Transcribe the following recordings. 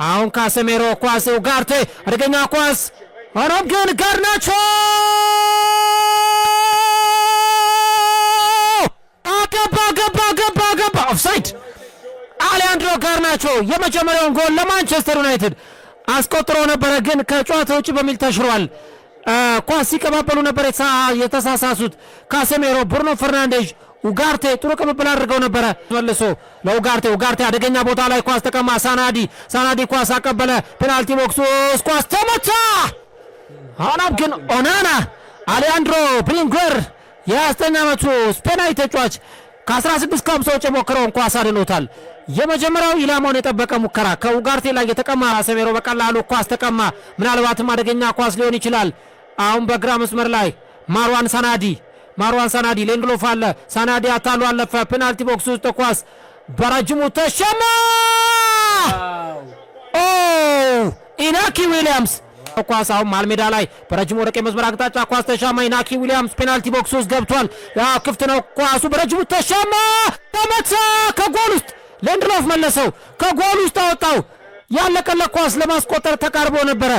አሁን ካሴሜሮ ኳስ ኡጋርቴ አደገኛ ኳስ ሆኖም ግን ጋርናቾ ገባ ኦፍሳይድ አሌያንድሮ ጋርናቾ የመጀመሪያውን ጎል ለማንቸስተር ዩናይትድ አስቆጥሮ ነበር ግን ከጨዋታው ውጪ በሚል ተሽሯል ኳስ ሲቀባበሉ ነበር የተሳሳሱት ካሴሜሮ ብሩኖ ፈርናንዴዝ ኡጋርቴ ጥሩ ቅብብል አድርገው ነበር መልሶ ለኡጋርቴ አደገኛ ቦታ ላይ ኳስ ተቀማ ሳናዲ ኳስ አቀበለ ፔናልቲ ቦክስ ኳስ ተመታ ሆኖም ግን ኦናና አሌያንድሮ ብሪንግዌር የ29 ዓመቱ ስፔናዊ ተጫዋች ከ16 ከ50 ሞክረውን ኳስ አድኖታል የመጀመሪያው ኢላማውን የጠበቀ ሙከራ ከኡጋርቴ ላይ የተቀማ ካሴሜሮ በቀላሉ ኳስ ተቀማ ምናልባትም አደገኛ ኳስ ሊሆን ይችላል አሁን በግራ መስመር ላይ ማርዋን ሳናዲ ሌንድሎፍ አለ ሳናዲ አታሉ አለፈ ፔናልቲ ቦክስ ውስጥ ኳስ በረጅሙ ተሸማ ኢናኪ ዊሊያምስ ኳስ አሁን ማልሜዳ ላይ በረጅሙ ወደ ቀኝ መስመር አቅጣጫ ኳስ ተሻማ ኢናኪ ዊሊያምስ ፔናልቲ ቦክስ ውስጥ ገብቷል ክፍት ነው ኳሱ በረጅሙ ተሻማ ተመታ ከጎል ውስጥ ሌንድሎፍ መለሰው ከጎል ውስጥ አወጣው ያለቀለት ኳስ ለማስቆጠር ተቃርቦ ነበረ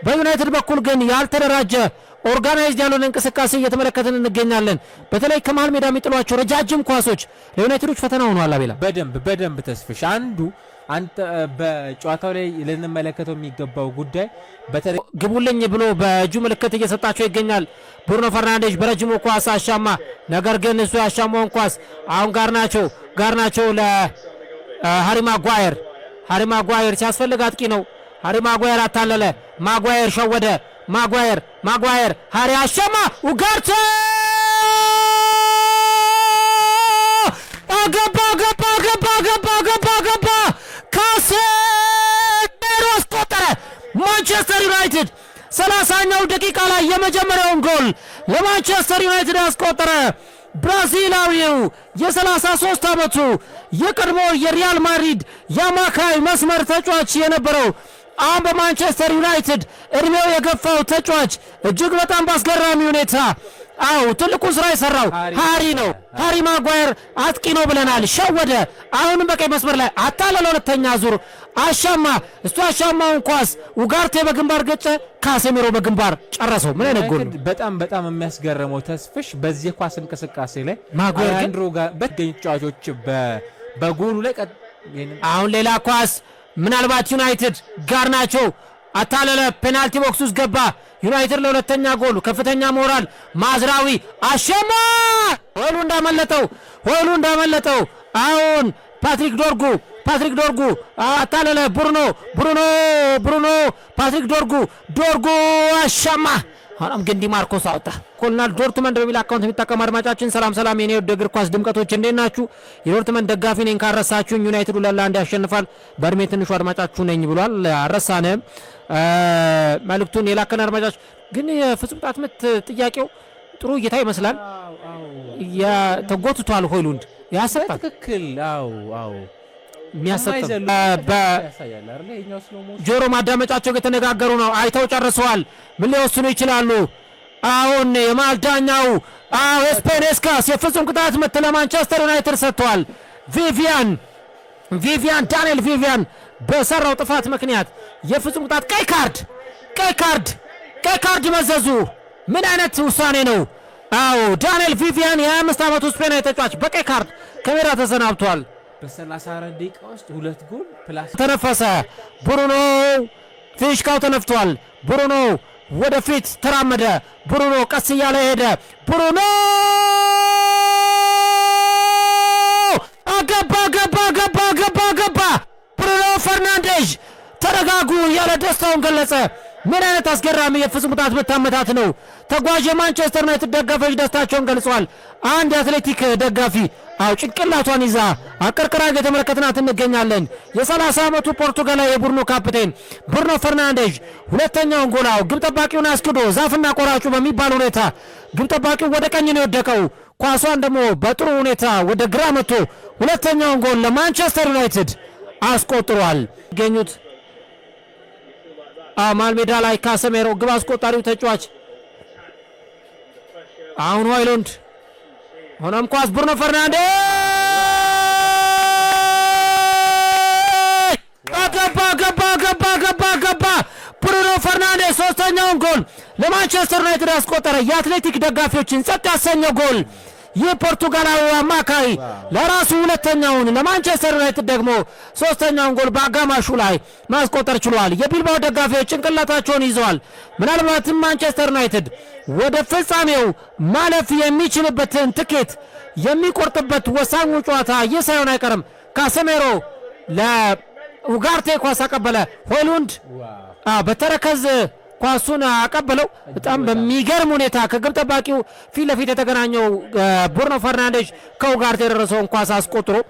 በዩናይትድ በኩል ግን ያልተደራጀ ኦርጋናይዝድ ያለውን እንቅስቃሴ እየተመለከትን እንገኛለን በተለይ ከመሃል ሜዳ የሚጥሏቸው ረጃጅም ኳሶች ለዩናይትዶች ፈተና ሆነዋል አቤላ በደንብ ተስፍሽ አንተ በጨዋታው ላይ ልንመለከተው የሚገባው ጉዳይ በተለይ ግቡልኝ ብሎ በእጁ ምልክት እየሰጣቸው ይገኛል ብሩኖ ፈርናንዴዝ በረጅሙ ኳስ አሻማ ነገር ግን እሱ ያሻማውን ኳስ አሁን ጋርናቾ ለሃሪ ማጓየር ሲያስፈልግ አጥቂ ነው ሃሪ ማጓየር አታለለ ማጓየር ሸወደ ማጓየር ሃሪ አሻማ ኡጋርቴ ገባ ካሴሜሮ አስቆጠረ ማንቸስተር ዩናይትድ 30ኛው ደቂቃ ላይ የመጀመሪያውን ጎል ለማንቸስተር ዩናይትድ አስቆጠረ ብራዚላዊው የ33 ዓመቱ የቀድሞ የሪያል ማድሪድ የአማካይ መስመር ተጫዋች የነበረው አሁን በማንቸስተር ዩናይትድ እድሜው የገፋው ተጫዋች እጅግ በጣም ባስገራሚ ሁኔታ ትልቁን ስራ የሰራው ሃሪ ማጓየር አጥቂ ነው ብለናል ሸወደ አሁንም በቀኝ መስመር ላይ አታለለ ሁለተኛ ዙር አሻማውን ኳስ ኡጋርቴ በግንባር ገጨ ካሴሜሮ በግንባር ጨረሰው ምን አይነት ጎል በጣም የሚያስገርመው ተስፍሽ በዚህ ኳስ እንቅስቃሴ ላይ አሌያንድሮ ጋር በተገኙ ተጫዋቾች በጎሉ ላይ አሁን ሌላ ኳስ ምናልባት ዩናይትድ ጋርናቾ አታለለ ፔናልቲ ቦክስ ውስጥ ገባ ዩናይትድ ለሁለተኛ ጎሉ ከፍተኛ ሞራል ማዝራዊ አሸማ ሆሉ እንዳመለጠው አሁን ፓትሪክ ዶርጉ አታለለ ብሩኖ ፓትሪክ ዶርጉ አሸማ ሆኖም ግን ዲማርኮስ አወጣ ኮልናል ዶርትመንድ በሚል አካውንት የሚጠቀም አድማጫችን ሰላም የኔ እግር ኳስ ድምቀቶች እንዴት ናችሁ የዶርትመንድ ደጋፊ ነኝ ካረሳችሁኝ ዩናይትድ ለላንድ ያሸንፋል በእድሜ ትንሹ አድማጫችሁ ነኝ ብሏል አረሳንም መልእክቱን የላከን አድማጫችን ግን የፍጹም ቅጣት ምት ጥያቄው ጥሩ እይታ ይመስላል ተጎትቷል ሆይሉንድ ያሰጣል ትክክል የሚያሰጣው ጆሮ ማዳመጫቸው የተነጋገሩ ነው አይተው ጨርሰዋል ምን ሊወስኑ ይችላሉ አሁን የማልዳኛው ስፔኔስካስ የፍጹም ቅጣት ምት ለማንቸስተር ዩናይትድ ሰጥቷል ዳንኤል ቪቪያን በሰራው ጥፋት ምክንያት የፍጹም ቅጣት ቀይ ካርድ መዘዙ ምን አይነት ውሳኔ ነው ዳንኤል ቪቪያን የ25 ዓመቱ ስፔናዊ ተጫዋች በቀይ ካርድ ከሜዳ ተሰናብቷል በ34 ደቂቃ ውስጥ 2 ጎል ፕላስ ተነፈሰ ብሩኖ ፊሽካው ተነፍቷል ብሩኖ ወደፊት ተራመደ ብሩኖ ቀስ እያለ ሄደ ብሩኖ ገባ ብሩኖ ፈርናንዴዝ ተረጋጉ ያለ ደስታውን ገለጸ ምን አይነት አስገራሚ የፍጹም ቅጣት ምት አመታት ነው ተጓዥ ማንቸስተር ዩናይትድ ደጋፊዎች ደስታቸውን ገልጸዋል አንድ አትሌቲክ ደጋፊ ጭንቅላቷን ይዛ አቀርቅራ እየተመለከትናት እንገኛለን የ30 ዓመቱ ፖርቱጋላዊ የቡድኑ ካፕቴን ብሩኖ ፈርናንዴዝ ሁለተኛውን ጎል ግብ ጠባቂውን አስክዶ ዛፍና ቆራጩ በሚባል ሁኔታ ግብ ጠባቂው ወደ ቀኝ ነው የወደቀው ኳሷን ደግሞ በጥሩ ሁኔታ ወደ ግራ መጥቶ ሁለተኛውን ጎል ለማንቸስተር ዩናይትድ አስቆጥሯል ገኙት ማልሜዳ ላይ ካሴሜሮ ግብ አስቆጣሪው ተጫዋች አሁን ሆይሉንድ ሆኖም ኳስ ብሩኖ ፈርናንዴዝ ገባ ብሩኖ ፈርናንዴዝ ሶስተኛውን ጎል ለማንቸስተር ዩናይትድ አስቆጠረ። የአትሌቲክ ደጋፊዎችን ጸጥ ያሰኘው ጎል የፖርቱጋላዊ አማካይ ለራሱ ሁለተኛውን ለማንቸስተር ዩናይትድ ደግሞ ሶስተኛውን ጎል በአጋማሹ ላይ ማስቆጠር ችሏል። የቢልባኦ ደጋፊዎች ጭንቅላታቸውን ይዘዋል። ምናልባትም ማንቸስተር ዩናይትድ ወደ ፍጻሜው ማለፍ የሚችልበትን ትኬት የሚቆርጥበት ወሳኙ ጨዋታ ይህ ሳይሆን አይቀርም። ካሴሜሮ ለኡጋርቴ ኳስ አቀበለ። ሆይሉንድ በተረከዝ ኳሱን አቀበለው። በጣም በሚገርም ሁኔታ ከግብ ጠባቂው ፊት ለፊት የተገናኘው ብሩኖ ፈርናንዴዝ ከኡጋርቴ የደረሰውን ኳስ አስቆጥሮ